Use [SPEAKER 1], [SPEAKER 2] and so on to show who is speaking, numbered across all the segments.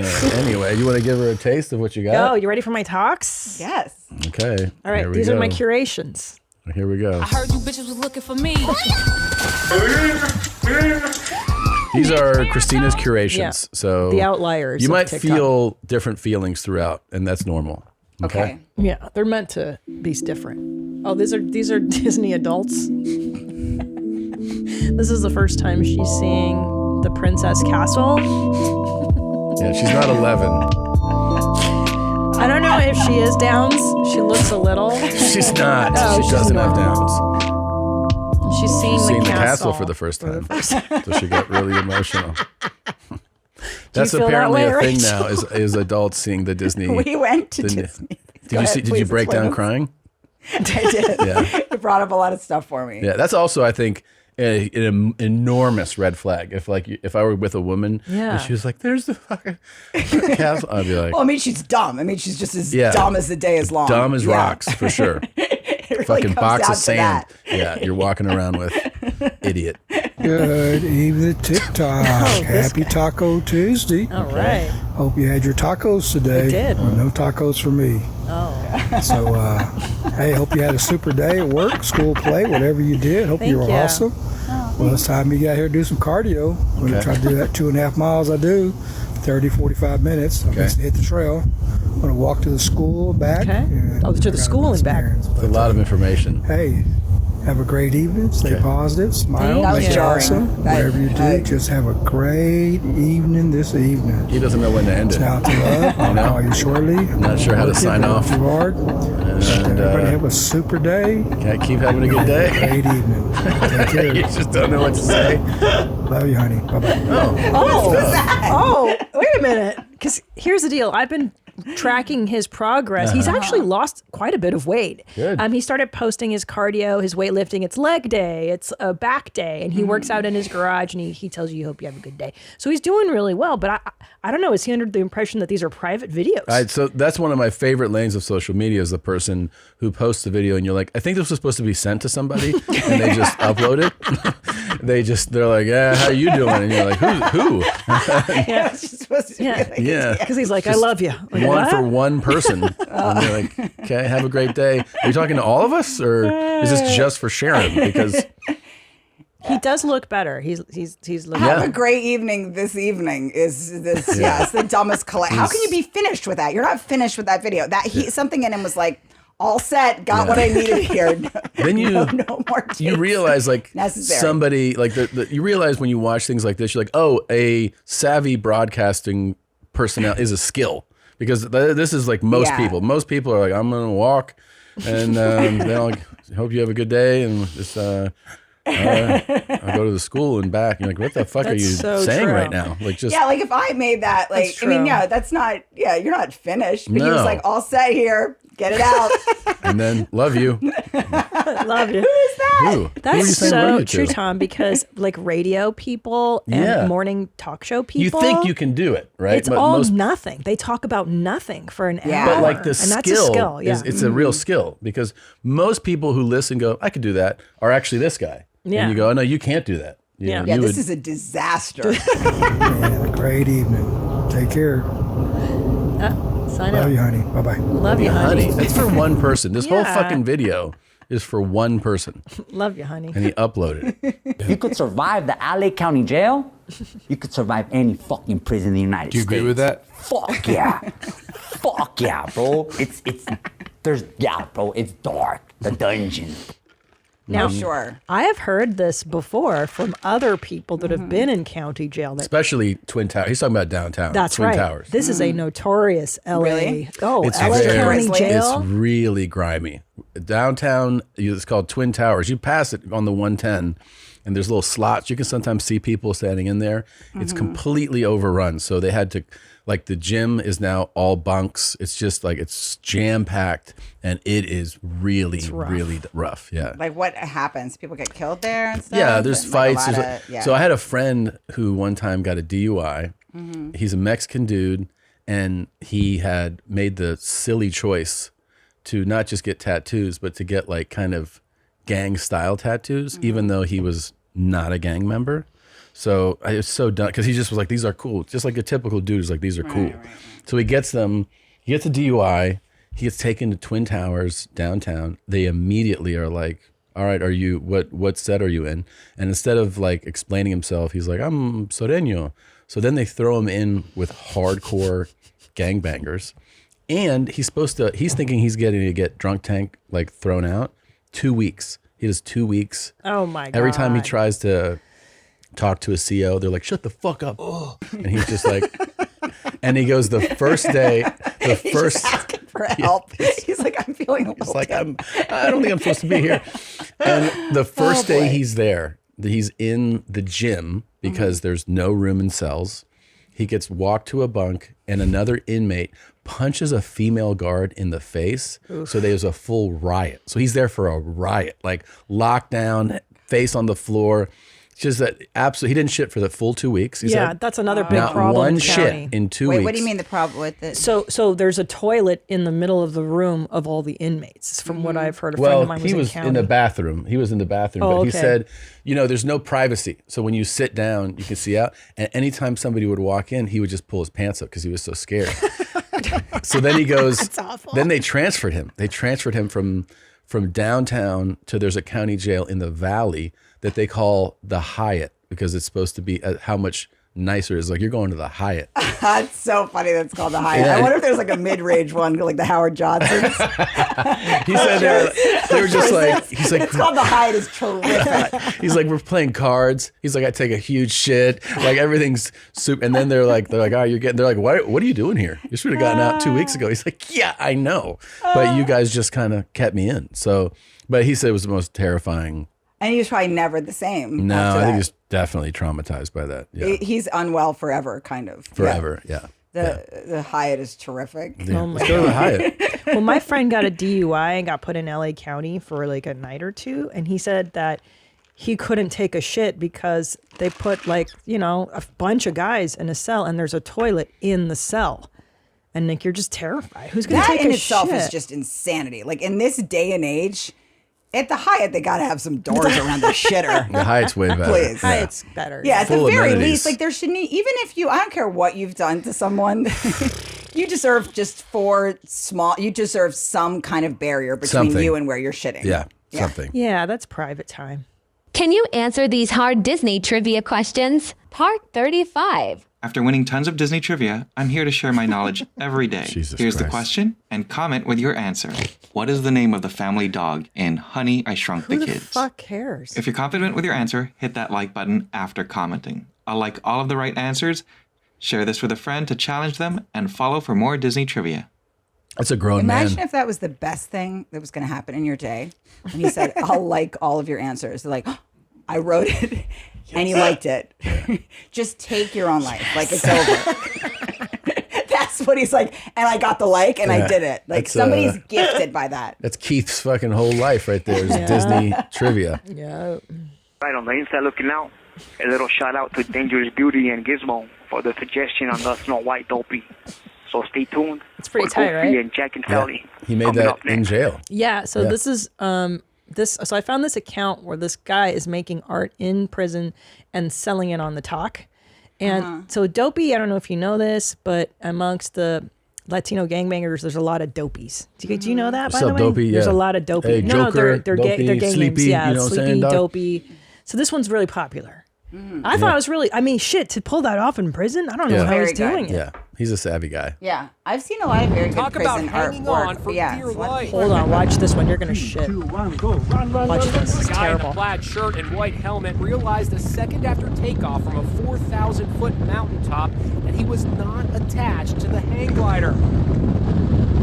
[SPEAKER 1] Anyway, you want to give her a taste of what you got?
[SPEAKER 2] Oh, you ready for my talks?
[SPEAKER 3] Yes.
[SPEAKER 1] Okay.
[SPEAKER 2] All right, these are my curations.
[SPEAKER 1] Here we go.
[SPEAKER 4] I heard you bitches was looking for me.
[SPEAKER 1] These are Christina's curations.
[SPEAKER 2] Yeah.
[SPEAKER 1] So
[SPEAKER 2] the outliers.
[SPEAKER 1] You might
[SPEAKER 2] TikTok.
[SPEAKER 1] feel different feelings throughout, and that's normal. Okay.
[SPEAKER 2] Yeah, they're meant to be different. Oh, these are Disney adults. This is the first time she's seeing the Princess Castle.
[SPEAKER 1] Yeah, she's not 11.
[SPEAKER 2] I don't know if she is Downs. She looks a little.
[SPEAKER 1] She's not.
[SPEAKER 2] Oh,
[SPEAKER 1] she doesn't have
[SPEAKER 2] not.
[SPEAKER 1] Downs.
[SPEAKER 2] She's seeing
[SPEAKER 1] the castle for the first time. So she got really emotional. That's apparently a thing now is adults seeing the Disney.
[SPEAKER 3] We went to Disney.
[SPEAKER 1] Did you break down crying?
[SPEAKER 3] I did.
[SPEAKER 1] Yeah.
[SPEAKER 3] It brought up a lot of stuff for me.
[SPEAKER 1] Yeah, that's also, I think, an enormous red flag. If I were with a woman and she was like, "There's the fucking castle," I'd be like,
[SPEAKER 3] well, I mean, she's dumb. I mean, she's just as dumb as the day is long.
[SPEAKER 1] Dumb as rocks, for sure.
[SPEAKER 3] Really
[SPEAKER 1] fucking box of sand.
[SPEAKER 3] That.
[SPEAKER 1] Yeah, you're walking around with idiot.
[SPEAKER 5] Good evening, TikTok. Happy Taco Tuesday.
[SPEAKER 2] All right.
[SPEAKER 5] Hope you had your tacos today.
[SPEAKER 2] I did.
[SPEAKER 5] Well, no tacos for me.
[SPEAKER 2] Oh.
[SPEAKER 5] So, hey, hope you had a super day at work, school, play, whatever you did. Hope you were awesome. Well, it's time you got here to do some cardio. I'm going to try to do that 2.5 miles I do, 30, 45 minutes. I'm going to hit the trail. I'm going to walk to the school, back.
[SPEAKER 2] Okay. To the school and back.
[SPEAKER 1] It's a lot of information.
[SPEAKER 5] Hey, have a great evening. Stay positive. Smile.
[SPEAKER 3] That was
[SPEAKER 5] Make it
[SPEAKER 3] jarring.
[SPEAKER 5] awesome. Whatever you do, just have a great evening this evening.
[SPEAKER 1] He doesn't know when to end it.
[SPEAKER 5] Now to love. I'll call you shortly.
[SPEAKER 1] I'm not sure how to sign off.
[SPEAKER 5] Too hard.
[SPEAKER 1] And
[SPEAKER 5] everybody have a super day.
[SPEAKER 1] Can I keep having a good day?
[SPEAKER 5] Great evening. Take care.
[SPEAKER 1] You just don't know what to say.
[SPEAKER 5] Love you, honey. Bye-bye.
[SPEAKER 2] Oh, wait a minute. Because here's the deal. I've been tracking his progress. He's actually lost quite a bit of weight.
[SPEAKER 1] Good.
[SPEAKER 2] He started posting his cardio, his weightlifting. It's leg day. It's a back day. And he works out in his garage and he tells you, hope you have a good day. So he's doing really well. But I don't know. Is he under the impression that these are private videos?
[SPEAKER 1] So that's one of my favorite lanes of social media is the person who posts a video and you're like, I think this was supposed to be sent to somebody and they just upload it. They're like, yeah, how you doing? And you're like, who?
[SPEAKER 2] Yeah. Because he's like, I love you. Like,
[SPEAKER 1] one for one person. And you're like, okay, have a great day. Are you talking to all of us or is this just for Sharon? Because
[SPEAKER 2] he does look better. He's looking
[SPEAKER 3] Have a great evening this evening is this, it's the dumbest How can you be finished with that? You're not finished with that video. Something in him was like, all set, got what I needed here.
[SPEAKER 1] Then
[SPEAKER 3] no more takes.
[SPEAKER 1] You realize like
[SPEAKER 3] necessary.
[SPEAKER 1] somebody like you realize when you watch things like this, you're like, oh, a savvy broadcasting personnel is a skill because this is like most people. Most people are like, I'm gonna walk, and they're like, hope you have a good day, and just I'll go to the school and back. You're like, what the fuck are you saying right now? Like just
[SPEAKER 3] like if I made that, like I mean, that's not you're not finished. But he was like, all set here. Get it out.
[SPEAKER 1] And then love you.
[SPEAKER 2] Love you.
[SPEAKER 3] Who is that?
[SPEAKER 1] Who?
[SPEAKER 2] That's so true, Tom, because like radio people and morning talk show people.
[SPEAKER 1] You think you can do it, right?
[SPEAKER 2] It's all nothing. They talk about nothing for an hour.
[SPEAKER 1] But like the
[SPEAKER 2] and that's a skill.
[SPEAKER 1] It's a real skill because most people who listen go, I could do that, are actually this guy.
[SPEAKER 2] Yeah.
[SPEAKER 1] And you go, oh, no, you can't do that.
[SPEAKER 3] This is a disaster.
[SPEAKER 5] Have a great evening. Take care.
[SPEAKER 2] Sign
[SPEAKER 5] Love
[SPEAKER 2] up.
[SPEAKER 5] you, honey. Bye-bye.
[SPEAKER 2] Love you, honey.
[SPEAKER 1] That's for one person. This whole fucking video is for one person.
[SPEAKER 2] Love you, honey.
[SPEAKER 1] And he uploaded it.
[SPEAKER 6] If you could survive the LA County Jail, you could survive any fucking prison in the United States.
[SPEAKER 7] Do you agree with that?
[SPEAKER 6] Fuck yeah. Fuck yeah, bro. Bro, it's dark. The dungeon.
[SPEAKER 2] Now,
[SPEAKER 3] sure.
[SPEAKER 2] I have heard this before from other people that have been in county jail.
[SPEAKER 1] Especially Twin Towers. He's talking about downtown.
[SPEAKER 2] That's
[SPEAKER 1] Twin
[SPEAKER 2] right.
[SPEAKER 1] Towers.
[SPEAKER 2] This is a notorious LA.
[SPEAKER 3] Really?
[SPEAKER 2] Oh,
[SPEAKER 1] It's
[SPEAKER 2] LA County Jail.
[SPEAKER 1] It's really grimy. Downtown, it's called Twin Towers. You pass it on the 110 and there's little slots. You can sometimes see people standing in there. It's completely overrun. So they had to, like the gym is now all bunks. It's just like, it's jam packed and it is really, really rough. Yeah.
[SPEAKER 3] Like what happens? People get killed there and stuff?
[SPEAKER 1] Yeah, there's fights.
[SPEAKER 3] Like
[SPEAKER 1] So I had a friend who one time got a DUI. He's a Mexican dude and he had made the silly choice to not just get tattoos, but to get like kind of gang style tattoos, even though he was not a gang member. So I was so done because he just was like, these are cool. Just like a typical dude is like, these are cool. Right. So he gets them. He gets a DUI. He gets taken to Twin Towers downtown. They immediately are like, all right, are you, what set are you in? And instead of like explaining himself, he's like, I'm Soreño. So then they throw him in with hardcore gangbangers. And he's thinking he's getting to get drunk tank like thrown out. 2 weeks. He does 2 weeks.
[SPEAKER 2] Oh my God.
[SPEAKER 1] Every time he tries to talk to a CO, they're like, shut the fuck up. And he's just like, and he goes the first day,
[SPEAKER 3] he's just asking for help. He's like, I'm feeling a little
[SPEAKER 1] like, I don't think I'm supposed to be here. And the first day he's there, he's in the gym because there's no room in cells. He gets walked to a bunk and another inmate punches a female guard in the face. Oof. So there's a full riot. So he's there for a riot, like lockdown, face on the floor. Just that absolutely, he didn't shit for the full 2 weeks.
[SPEAKER 2] That's another big
[SPEAKER 1] not
[SPEAKER 2] problem.
[SPEAKER 1] One
[SPEAKER 2] in
[SPEAKER 1] shit in 2 weeks.
[SPEAKER 3] What do you mean the problem with it?
[SPEAKER 2] So there's a toilet in the middle of the room of all the inmates. From what I've heard, a friend of mine was
[SPEAKER 1] in the bathroom. He was in the bathroom, but he said, there's no privacy. So when you sit down, you can see out. And anytime somebody would walk in, he would just pull his pants up because he was so scared. So then he goes. That's awful. Then they transferred him. They transferred him from downtown to there's a county jail in the valley that they call the Hyatt because it's supposed to be how much nicer it is. Like, you're going to the Hyatt.
[SPEAKER 3] That's so funny that's called the Hyatt. Yeah. I wonder if there's like a mid-range one, like the Howard Johnsons.
[SPEAKER 1] He said they were just like, he's like,
[SPEAKER 3] it's called the Hyatt is terrific.
[SPEAKER 1] He's like, we're playing cards. He's like, I take a huge shit. Like, everything's super. And then they're like, oh, they're like, what are you doing here? You should have gotten out 2 weeks ago. He's like, yeah, I know. But you guys just kind of kept me in. So, but he said it was the most terrifying.
[SPEAKER 3] And he was probably never the same.
[SPEAKER 1] No, I think he's definitely traumatized by that. Yeah.
[SPEAKER 3] He's unwell forever, kind of.
[SPEAKER 1] Forever, yeah.
[SPEAKER 3] The Hyatt is terrific.
[SPEAKER 1] Yeah. Oh my God. Go to the Hyatt.
[SPEAKER 2] Well, my friend got a DUI and got put in LA County for like a night or two. And he said that he couldn't take a shit because they put like, a bunch of guys in a cell and there's a toilet in the cell. And like, you're just terrified. Who's going to take a shit? That in itself
[SPEAKER 3] is just insanity. Like in this day and age, at the Hyatt, they got to have some doors around the shitter.
[SPEAKER 1] The Hyatt's way better.
[SPEAKER 3] Please.
[SPEAKER 2] Yeah. Hyatt's better.
[SPEAKER 3] Yeah, at the very least, like there shouldn't, even if I don't care what you've done to someone, you deserve you deserve some kind of barrier between you and where you're shitting.
[SPEAKER 1] Yeah, something.
[SPEAKER 2] Yeah, that's private time.
[SPEAKER 4] Can you answer these hard Disney trivia questions? Part 35.
[SPEAKER 7] After winning tons of Disney trivia, I'm here to share my knowledge every day. Here's
[SPEAKER 1] Christ.
[SPEAKER 7] The question, and comment with your answer. What is the name of the family dog in Honey, I Shrunk the Kids?
[SPEAKER 2] Who the fuck cares?
[SPEAKER 7] If you're confident with your answer, hit that like button after commenting. I'll like all of the right answers, share this with a friend to challenge them, and follow for more Disney trivia.
[SPEAKER 1] That's a grown man.
[SPEAKER 3] Imagine if that was the best thing that was going to happen in your day. And he said, I'll like all of your answers. They're like, oh, I wrote it. And you liked it. Just take your own life. Like, it's over. That's what he's like. And I got the like, and I did it. Like, somebody's gifted by that.
[SPEAKER 1] That's Keith's fucking whole life right there is Disney trivia.
[SPEAKER 2] Yeah.
[SPEAKER 8] Right on the inside looking out. A little shout out to Dangerous Beauty and Gizmo for the suggestion on the Snow White Dopey. So stay tuned.
[SPEAKER 2] It's pretty tight, right?
[SPEAKER 8] And Jack and Sally.
[SPEAKER 1] He made that in jail.
[SPEAKER 2] Yeah. So this is so I found this account where this guy is making art in prison and selling it on the talk. And so Dopey, I don't know if you know this, but amongst the Latino gangbangers, there's a lot of dopies. Do you know that, by the way?
[SPEAKER 1] Dopey?
[SPEAKER 2] There's a lot of dopey.
[SPEAKER 1] Hey, Joker,
[SPEAKER 2] they're
[SPEAKER 1] dopey,
[SPEAKER 2] gang
[SPEAKER 1] sleepy,
[SPEAKER 2] names. Yeah,
[SPEAKER 1] you know what I'm
[SPEAKER 2] sleepy,
[SPEAKER 1] saying, Doc?
[SPEAKER 2] dopey. So this one's really popular. I thought it was really, shit, to pull that off in prison, I don't know how he's doing it.
[SPEAKER 1] Yeah, he's a savvy guy.
[SPEAKER 3] Yeah, I've seen a lot of very good prison artwork.
[SPEAKER 2] Hold on, watch this one. You're going to shit. Watch this. It's terrible.
[SPEAKER 9] The guy in a plaid shirt and white helmet realized a second after takeoff from a 4,000-foot mountaintop that he was not attached to the hang glider.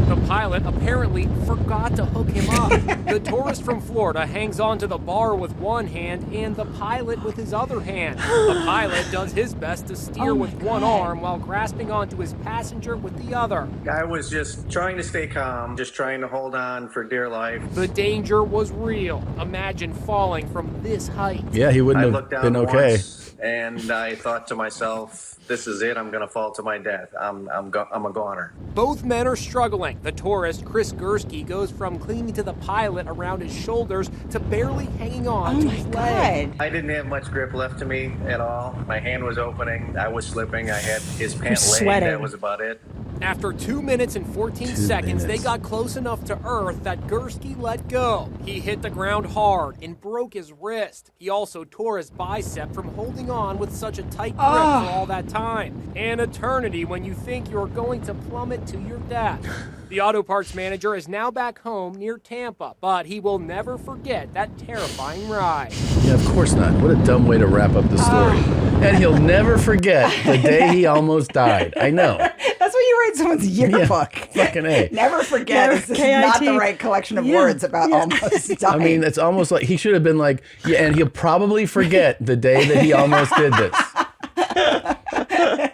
[SPEAKER 9] The pilot apparently forgot to hook him up. The tourist from Florida hangs onto the bar with one hand and the pilot with his other hand. The pilot does his best to steer with one arm while grasping onto his passenger with the other.
[SPEAKER 10] I was just trying to stay calm, just trying to hold on for dear life.
[SPEAKER 9] The danger was real. Imagine falling from this height.
[SPEAKER 1] Yeah, he wouldn't have been okay.
[SPEAKER 10] and I thought to myself, this is it. I'm going to fall to my death. I'm a goner.
[SPEAKER 9] Both men are struggling. The tourist, Chris Gursky, goes from clinging to the pilot around his shoulders to barely hanging on to his leg.
[SPEAKER 10] I didn't have much grip left to me at all. My hand was opening. I was slipping. I had his pant leg. That was about it.
[SPEAKER 9] After 2 minutes and 14 seconds, they got close enough to Earth that Gursky let go. He hit the ground hard and broke his wrist. He also tore his bicep from holding on with such a tight grip for all that time. An eternity when you think you're going to plummet to your death. The auto parts manager is now back home near Tampa, but he will never forget that terrifying ride.
[SPEAKER 1] Yeah, of course not. What a dumb way to wrap up the story. And he'll never forget the day he almost died. I know.
[SPEAKER 3] That's what you write someone's yearbook.
[SPEAKER 1] Yeah, fucking A.
[SPEAKER 3] Never forget. This is not the right collection of words about almost dying.
[SPEAKER 1] I mean, it's almost like he should have been like, yeah, and he'll probably forget the day that he almost did this.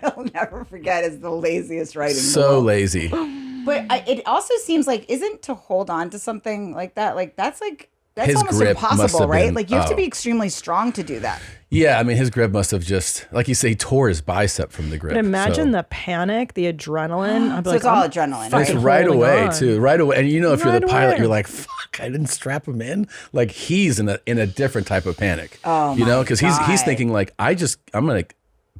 [SPEAKER 3] He'll never forget is the laziest writing.
[SPEAKER 1] So lazy.
[SPEAKER 3] But it also seems like, isn't to hold on to something like that, that's
[SPEAKER 1] His
[SPEAKER 3] almost
[SPEAKER 1] grip must
[SPEAKER 3] impossible,
[SPEAKER 1] have
[SPEAKER 3] right?
[SPEAKER 1] been-
[SPEAKER 3] Like you have to be extremely strong to do that.
[SPEAKER 1] Yeah, I mean, his grip must have just, like you say, he tore his bicep from the grip.
[SPEAKER 2] But imagine
[SPEAKER 1] so.
[SPEAKER 2] the panic, the adrenaline. I'd be
[SPEAKER 3] So it's all adrenaline,
[SPEAKER 1] And it's
[SPEAKER 3] right?
[SPEAKER 1] right
[SPEAKER 2] holding
[SPEAKER 1] away
[SPEAKER 2] on.
[SPEAKER 1] too, right away. And you know, if you're the
[SPEAKER 2] Right
[SPEAKER 1] pilot,
[SPEAKER 2] away.
[SPEAKER 1] you're like, "Fuck, I didn't strap him in." Like he's in a different type of panic.
[SPEAKER 3] Oh,
[SPEAKER 1] you know, because he's
[SPEAKER 3] God.
[SPEAKER 1] thinking like, I'm gonna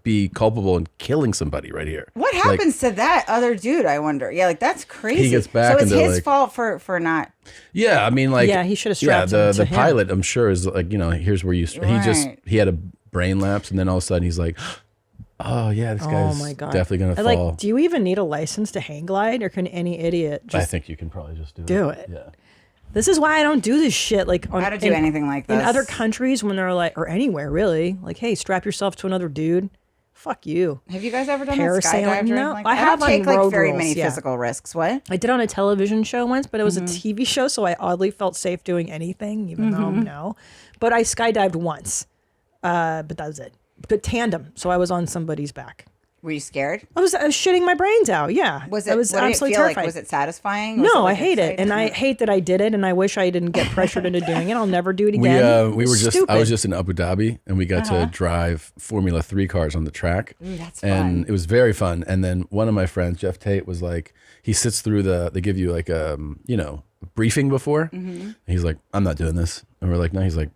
[SPEAKER 1] be culpable in killing somebody right here.
[SPEAKER 3] What happens to that other dude? I wonder. Yeah, like that's crazy.
[SPEAKER 1] He gets back
[SPEAKER 3] so it's
[SPEAKER 1] and they're
[SPEAKER 3] his
[SPEAKER 1] like-
[SPEAKER 3] fault for not.
[SPEAKER 1] Yeah, I mean, like,
[SPEAKER 2] Yeah, he should have strapped
[SPEAKER 1] Yeah,
[SPEAKER 2] him to
[SPEAKER 1] the
[SPEAKER 2] him.
[SPEAKER 1] pilot, I'm sure, is like, you know, here's where you.
[SPEAKER 3] Right.
[SPEAKER 1] He had a brain lapse, and then all of a sudden he's like, oh yeah, this guy's
[SPEAKER 2] Oh my God.
[SPEAKER 1] definitely gonna
[SPEAKER 2] I
[SPEAKER 1] fall.
[SPEAKER 2] Like, do you even need a license to hang glide, or can any idiot just
[SPEAKER 1] I think you can probably just
[SPEAKER 2] do it?
[SPEAKER 1] Yeah.
[SPEAKER 2] This is why I don't do this shit. Like,
[SPEAKER 3] I don't do anything like
[SPEAKER 2] in
[SPEAKER 3] this.
[SPEAKER 2] other countries when they're like, or anywhere really, like, hey, strap yourself to another dude. Fuck you.
[SPEAKER 3] Have you guys ever done
[SPEAKER 2] Parasailing?
[SPEAKER 3] that skydive? or
[SPEAKER 2] No,
[SPEAKER 3] anything like
[SPEAKER 2] I
[SPEAKER 3] that?
[SPEAKER 2] have
[SPEAKER 3] don't
[SPEAKER 2] on
[SPEAKER 3] take like
[SPEAKER 2] road
[SPEAKER 3] very
[SPEAKER 2] rules,
[SPEAKER 3] many
[SPEAKER 2] yeah.
[SPEAKER 3] physical risks. What?
[SPEAKER 2] I did on a television show once, but it was a TV show, so I oddly felt safe doing anything, even though no. But I skydived once, but that was it. But tandem, so I was on somebody's back.
[SPEAKER 3] Were you scared?
[SPEAKER 2] I was shitting my brains out. Yeah,
[SPEAKER 3] Was
[SPEAKER 2] I
[SPEAKER 3] it?
[SPEAKER 2] was
[SPEAKER 3] What did it
[SPEAKER 2] absolutely
[SPEAKER 3] feel
[SPEAKER 2] terrified.
[SPEAKER 3] like? Was it satisfying? Was
[SPEAKER 2] No,
[SPEAKER 3] it, like,
[SPEAKER 2] I hate it, and I
[SPEAKER 3] exciting?
[SPEAKER 2] hate that I did it, and I wish I didn't get pressured into doing it. I'll never do it again.
[SPEAKER 1] We were just.
[SPEAKER 2] Stupid.
[SPEAKER 1] I was just in Abu Dhabi, and we got to drive Formula 3 cars on the track.
[SPEAKER 3] Ooh, that's
[SPEAKER 1] and
[SPEAKER 3] fun.
[SPEAKER 1] it was very fun. And then one of my friends, Jeff Tate, was like, he sits through they give you like a, briefing before. And he's like, I'm not doing this. And we're like, no. He's like,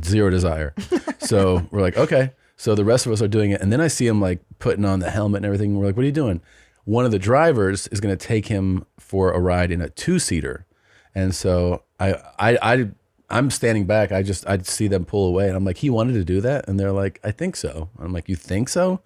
[SPEAKER 1] zero desire. So we're like, okay. So the rest of us are doing it. And then I see him like putting on the helmet and everything. And we're like, what are you doing? One of the drivers is going to take him for a ride in a 2-seater. And so I'm standing back. I'd see them pull away. And I'm like, he wanted to do that? And they're like, I think so. I'm like, you think so?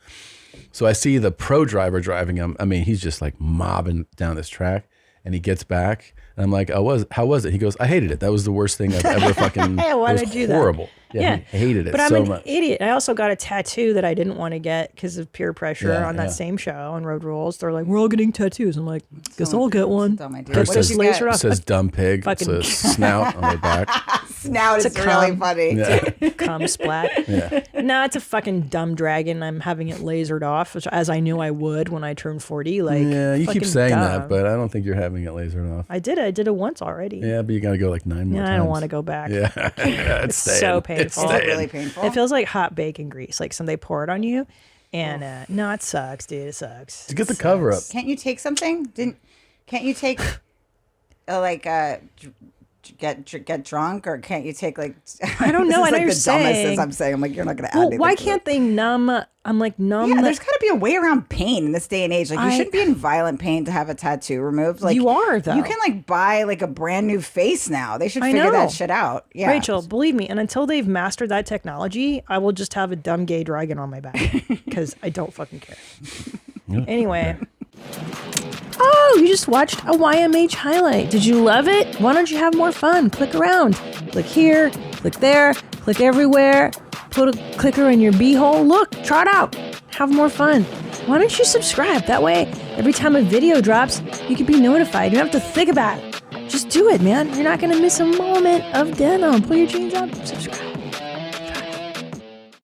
[SPEAKER 1] So I see the pro driver driving him. I mean, he's just like mobbing down this track. And he gets back. And I'm like, how was it? He goes, I hated it. That was the worst thing I've ever fucking.
[SPEAKER 2] Hey, why
[SPEAKER 1] it was
[SPEAKER 2] did you do that?
[SPEAKER 1] horrible. Yeah, he hated it
[SPEAKER 2] but I'm
[SPEAKER 1] so
[SPEAKER 2] an
[SPEAKER 1] much.
[SPEAKER 2] idiot. I also got a tattoo that I didn't want to get because of peer pressure
[SPEAKER 1] Yeah,
[SPEAKER 2] on that
[SPEAKER 1] yeah.
[SPEAKER 2] same show on Road Rules. They're like, we're all getting tattoos. I'm like, guess I'll get one.
[SPEAKER 3] Dumb idea.
[SPEAKER 1] Hers
[SPEAKER 3] What did
[SPEAKER 1] says,
[SPEAKER 3] you get?
[SPEAKER 2] lasered off.
[SPEAKER 1] says dumb pig.
[SPEAKER 2] Fucking-
[SPEAKER 1] It's a snout on the back.
[SPEAKER 3] Snout is
[SPEAKER 2] It's a
[SPEAKER 3] really
[SPEAKER 2] cum.
[SPEAKER 3] funny.
[SPEAKER 1] Yeah.
[SPEAKER 2] Cum splat.
[SPEAKER 1] Yeah.
[SPEAKER 2] No, it's a fucking dumb dragon. I'm having it lasered off, which, as I knew I would when I turned 40. Like,
[SPEAKER 1] Yeah, you keep
[SPEAKER 2] fucking
[SPEAKER 1] saying
[SPEAKER 2] dumb.
[SPEAKER 1] that, but I don't think you're having it lasered off.
[SPEAKER 2] I did it once already.
[SPEAKER 1] Yeah, but you got to go like 9 more
[SPEAKER 2] Yeah,
[SPEAKER 1] times.
[SPEAKER 2] I don't want to go back.
[SPEAKER 1] Yeah, it's
[SPEAKER 2] so
[SPEAKER 1] staying.
[SPEAKER 2] painful.
[SPEAKER 1] It's
[SPEAKER 3] Is it
[SPEAKER 1] staying.
[SPEAKER 3] really painful?
[SPEAKER 2] It feels like hot bacon grease. Like they pour it on you. And no, it sucks, dude. It sucks.
[SPEAKER 1] To get the
[SPEAKER 2] It
[SPEAKER 1] cover up.
[SPEAKER 2] sucks.
[SPEAKER 3] Can't you take something? Can't you take get drunk, or can't you take like?
[SPEAKER 2] I don't know.
[SPEAKER 3] This is
[SPEAKER 2] I know
[SPEAKER 3] like
[SPEAKER 2] you're
[SPEAKER 3] the dumbest as
[SPEAKER 2] saying.
[SPEAKER 3] I'm saying. I'm like, you're not going to add
[SPEAKER 2] Well,
[SPEAKER 3] anything
[SPEAKER 2] why
[SPEAKER 3] to
[SPEAKER 2] can't
[SPEAKER 3] it.
[SPEAKER 2] they numb? I'm like numb.
[SPEAKER 3] Yeah,
[SPEAKER 2] the-
[SPEAKER 3] there's got to be a way around pain in this day and age. Like, you shouldn't be in violent pain to have a tattoo removed. Like,
[SPEAKER 2] You are, though.
[SPEAKER 3] You can like buy like a brand new face now. They should
[SPEAKER 2] I
[SPEAKER 3] figure
[SPEAKER 2] know.
[SPEAKER 3] that shit out. Yeah,
[SPEAKER 2] Rachel, believe me, and until they've mastered that technology, I will just have a dumb gay dragon on my back because I don't fucking care. Anyway. Oh, you just watched a YMH highlight. Did you love it? Why don't you have more fun? Click around. Click here, click there, click everywhere. Put a clicker in your beehole. Look, try it out. Have more fun. Why don't you subscribe? That way, every time a video drops, you can be notified. You don't have to think about it. Just do it, man. You're not going to miss a moment of denim. Pull your jeans up, subscribe.